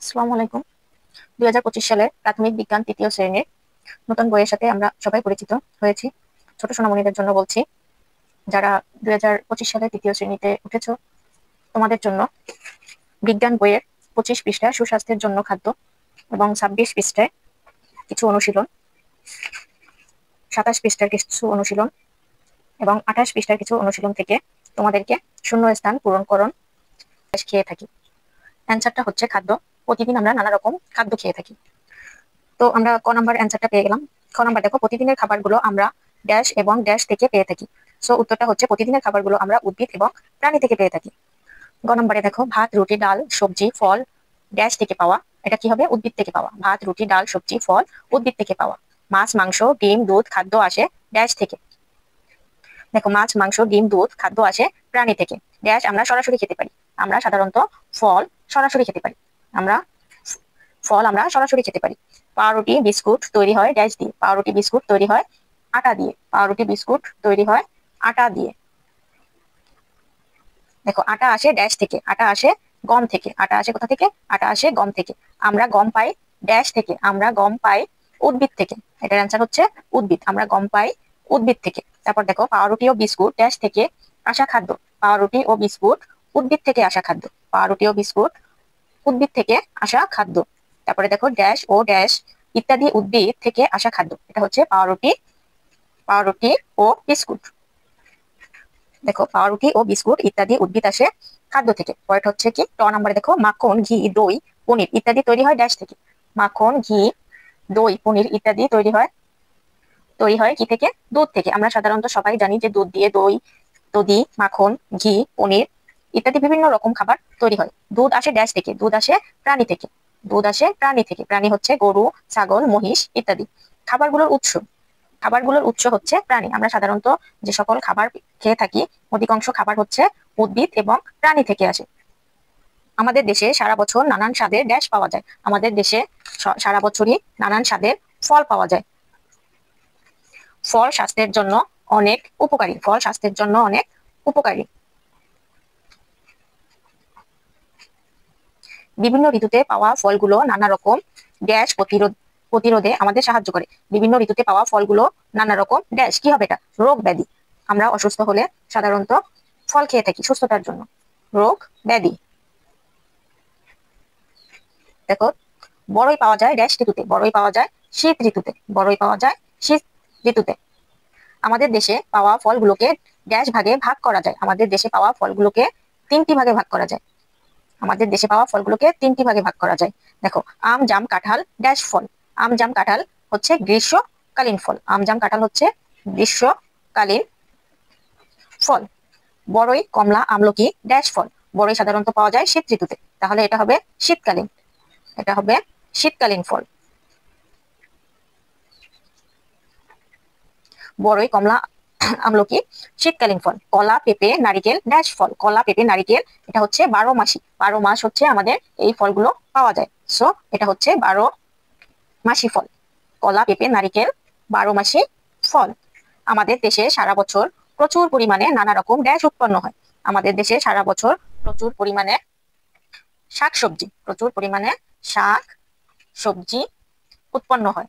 আসসালামু আলাইকুম। 2025 সালের প্রাথমিক বিজ্ঞান তৃতীয় শ্রেণীর নতুন বইয়ের সাথে আমরা সবাই পরিচিত হয়েছি। ছোট সোনামণিদের জন্য বলছি, যারা 2025 সালে তৃতীয় শ্রেণীতে উঠেছো, তোমাদের জন্য বিজ্ঞান বইয়ের 25 পৃষ্ঠা সুস্বাস্থ্যের জন্য খাদ্য এবং 26 পৃষ্ঠায় কিছু অনুশীলন, 27 পৃষ্ঠার কিছু অনুশীলন এবং 28 পৃষ্ঠার কিছু অনুশীলন থেকে তোমাদেরকে শূন্য স্থান পূরণকরণ খেয়ে থাকি। অ্যান্সারটা হচ্ছে খাদ্য। প্রতিদিন আমরা নানা রকম খাদ্য খেয়ে থাকি। তো আমরা ক নাম্বার অ্যান্সারটা পেয়ে গেলাম। খ নাম্বার দেখো, প্রতিদিনের খাবারগুলো আমরা ড্যাশ এবং ড্যাশ থেকে পেয়ে থাকি। সো উত্তরটা হচ্ছে প্রতিদিনের খাবারগুলো আমরা উদ্ভিদ এবং প্রাণী থেকে পেয়ে থাকি। গ নম্বরে দেখো, ভাত, রুটি, ডাল, সবজি, ফল ড্যাশ থেকে পাওয়া। এটা কি হবে? উদ্ভিদ থেকে পাওয়া। ভাত, রুটি, ডাল, সবজি, ফল উদ্ভিদ থেকে পাওয়া। মাছ, মাংস, ডিম, দুধ খাদ্য আসে ড্যাশ থেকে। দেখো, মাছ, মাংস, ডিম, দুধ খাদ্য আসে প্রাণী থেকে। ড্যাশ আমরা সরাসরি খেতে পারি। আমরা সাধারণত ফল সরাসরি খেতে পারি। আমরা সরাসরি খেতে পারি। পাউরুটি, বিস্কুট তৈরি হয় ড্যাশ দিয়ে। পাউরুটি, বিস্কুট তৈরি হয় আটা দিয়ে। পাউরুটি, বিস্কুট তৈরি হয় আটা দিয়ে। দেখো, আটা আসে ড্যাশ থেকে। আটা আসে গম থেকে। আটা আসে কোথা থেকে? আটা আসে গম থেকে। আমরা গম পাই ড্যাশ থেকে। আমরা গম পাই উদ্ভিদ থেকে। এটার অ্যান্সার হচ্ছে উদ্ভিদ। আমরা গম পাই উদ্ভিদ থেকে। তারপর দেখো, পাউরুটি ও বিস্কুট ড্যাশ থেকে আসা খাদ্য। পাউরুটি ও বিস্কুট উদ্ভিদ থেকে আসা খাদ্য। পাউরুটি ও বিস্কুট উদ্ভিদ থেকে আসা খাদ্য। তারপরে দেখো, ড্যাশ ও ড্যাশ ইত্যাদি উদ্ভিদ থেকে আসা খাদ্য। এটা হচ্ছে পাউরুটি, পাউরুটি ও বিস্কুট। দেখো, পাউরুটি ও বিস্কুট ইত্যাদি উদ্ভিদ আসে খাদ্য থেকে। পরেরটা হচ্ছে কি, ট নাম্বারে দেখো, মাখন, ঘি, দই, পনির ইত্যাদি তৈরি হয় ড্যাশ থেকে। মাখন, ঘি, দই, পনির ইত্যাদি তৈরি হয় কি থেকে? দুধ থেকে। আমরা সাধারণত সবাই জানি যে দুধ দিয়ে দই, দধি, মাখন, ঘি, পনির ইত্যাদি বিভিন্ন রকম খাবার তৈরি হয়। দুধ আসে ড্যাশ থেকে। দুধ আসে প্রাণী থেকে। দুধ আসে প্রাণী থেকে। প্রাণী হচ্ছে গরু, ছাগল, মহিষ ইত্যাদি। খাবারগুলোর উৎস, খাবারগুলোর উৎস হচ্ছে প্রাণী। আমরা সাধারণত যে সকল খাবার খেয়ে থাকি, অধিকাংশ খাবার হচ্ছে উদ্ভিদ এবং প্রাণী থেকে আসে। আমাদের দেশে সারা বছর নানান স্বাদের ড্যাশ পাওয়া যায়। আমাদের দেশে সারা বছরই নানান স্বাদের ফল পাওয়া যায়। ফল স্বাস্থ্যের জন্য অনেক উপকারী। ফল স্বাস্থ্যের জন্য অনেক উপকারী। বিভিন্ন ঋতুতে পাওয়া ফলগুলো নানা রকম ড্যাশ প্রতিরোধে আমাদের সাহায্য করে। বিভিন্ন ঋতুতে পাওয়া ফলগুলো নানা রকম ড্যাশ কি হবে? এটা রোগ ব্যাধি। আমরা অসুস্থ হলে সাধারণত ফল খেয়ে থাকি সুস্থতার জন্য। রোগ ব্যাধি। দেখো, বড়ই পাওয়া যায় ড্যাশ ঋতুতে। বড়ই পাওয়া যায় শীত ঋতুতে। বড়ই পাওয়া যায় শীত ঋতুতে। আমাদের দেশে পাওয়া ফলগুলোকে ড্যাশ ভাগে ভাগ করা যায়। আমাদের দেশে পাওয়া ফলগুলোকে 3টি ভাগে ভাগ করা যায়। আমাদের দেশে পাওয়া ফলগুলোকে 3টি ভাগে ভাগ করা যায়। দেখো, আম, জাম, কাঁঠাল ড্যাশ ফল। আম, জাম, কাঁঠাল হচ্ছে গ্রীষ্মকালীন ফল। আম, জাম, কাঁঠাল হচ্ছে গ্রীষ্মকালীন ফল। বড়ই, কমলা, আমলকি ড্যাশ ফল। বড়ই সাধারণত পাওয়া যায় শীত ঋতুতে। তাহলে এটা হবে শীতকালীন। এটা হবে শীতকালীন ফল। বড়ই, কমলা, আমলকি শীতকালীন ফল। কলা, পেঁপে, নারিকেল ড্যাশ ফল। কলা, পেঁপে, নারিকেল এটা হচ্ছে 12 মাসি। 12 মাস হচ্ছে আমাদের এই ফলগুলো পাওয়া যায়। সো এটা হচ্ছে 12 মাসি ফল। কলা, পেঁপে, নারিকেল 12 মাসি ফল। আমাদের দেশে সারা বছর প্রচুর পরিমাণে নানা রকম ড্যাশ উৎপন্ন হয়। আমাদের দেশে সারা বছর প্রচুর পরিমাণে শাকসবজি, প্রচুর পরিমাণে শাক সবজি উৎপন্ন হয়।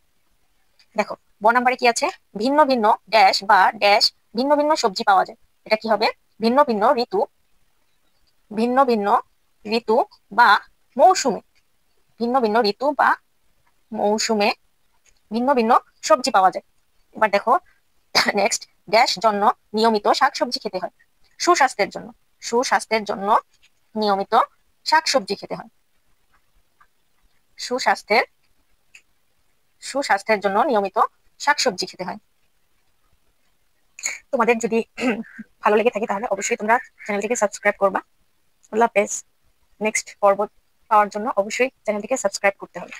দেখো, ব নাম্বারে কি আছে? ভিন্ন ভিন্ন ড্যাশ বা ড্যাশ ভিন্ন ভিন্ন সবজি পাওয়া যায়। এটা কি হবে? ভিন্ন ভিন্ন ঋতু, ভিন্ন ভিন্ন ঋতু বা মৌসুমে। ভিন্ন ভিন্ন ঋতু বা মৌসুমে ভিন্ন ভিন্ন সবজি পাওয়া যায়। এবার দেখো, নেক্সট, ড্যাশ জন্য নিয়মিত শাকসবজি খেতে হয়। সুস্বাস্থ্যের জন্য। সুস্বাস্থ্যের জন্য নিয়মিত শাকসবজি খেতে হয়। সুস্বাস্থ্যের সুস্বাস্থ্যের জন্য নিয়মিত শাকসবজি খেতে হয়। তোমাদের যদি ভালো লেগে থাকে তাহলে অবশ্যই তোমরা চ্যানেলটিকে সাবস্ক্রাইব করবা। আল্লাহ হাফেজ। নেক্সট পর্ব পাওয়ার জন্য অবশ্যই চ্যানেলটিকে সাবস্ক্রাইব করতে হবে।